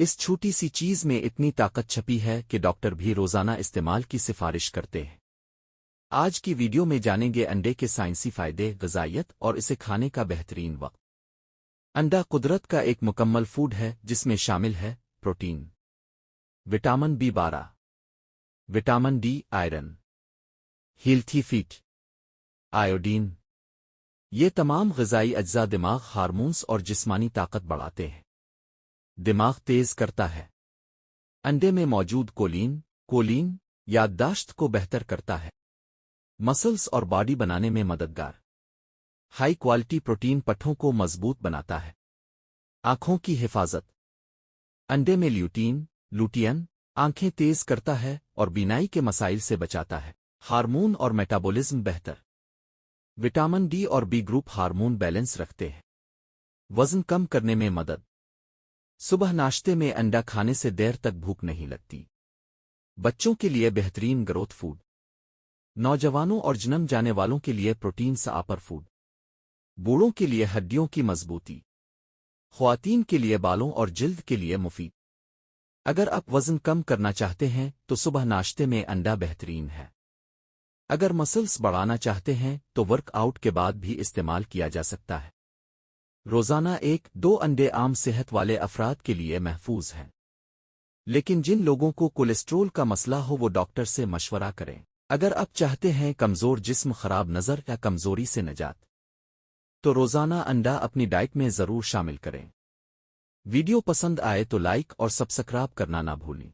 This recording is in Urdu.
اس چھوٹی سی چیز میں اتنی طاقت چھپی ہے کہ ڈاکٹر بھی روزانہ استعمال کی سفارش کرتے ہیں۔ آج کی ویڈیو میں جانیں گے انڈے کے سائنسی فائدے، غذائیت اور اسے کھانے کا بہترین وقت۔ انڈا قدرت کا ایک مکمل فوڈ ہے جس میں شامل ہے protein, vitamin B12، vitamin D, iron, healthy fat, iodine. یہ تمام غذائی اجزاء دماغ، ہارمونز اور جسمانی طاقت بڑھاتے ہیں، دماغ تیز کرتا ہے۔ انڈے میں موجود کولین یادداشت کو بہتر کرتا ہے، مسلز اور باڈی بنانے میں مددگار۔ ہائی کوالٹی پروٹین پٹھوں کو مضبوط بناتا ہے۔ آنکھوں کی حفاظت، انڈے میں لوٹین آنکھیں تیز کرتا ہے اور بینائی کے مسائل سے بچاتا ہے۔ ہارمون اور میٹابولزم بہتر، وٹامن ڈی اور B گروپ ہارمون بیلنس رکھتے ہیں، وزن کم کرنے میں مدد۔ صبح ناشتے میں انڈا کھانے سے دیر تک بھوک نہیں لگتی۔ بچوں کے لیے بہترین گروتھ فوڈ، نوجوانوں اور جنم جانے والوں کے لیے پروٹین سے آپر فوڈ، بوڑھوں کے لیے ہڈیوں کی مضبوطی، خواتین کے لیے بالوں اور جلد کے لیے مفید۔ اگر آپ وزن کم کرنا چاہتے ہیں تو صبح ناشتے میں انڈا بہترین ہے۔ اگر مسلز بڑھانا چاہتے ہیں تو ورک آؤٹ کے بعد بھی استعمال کیا جا سکتا ہے۔ روزانہ 1-2 انڈے عام صحت والے افراد کے لیے محفوظ ہیں، لیکن جن لوگوں کو کولیسٹرول کا مسئلہ ہو وہ ڈاکٹر سے مشورہ کریں۔ اگر آپ چاہتے ہیں کمزور جسم، خراب نظر یا کمزوری سے نجات، تو روزانہ انڈا اپنی ڈائٹ میں ضرور شامل کریں۔ ویڈیو پسند آئے تو لائک اور سبسکرائب کرنا نہ بھولیں۔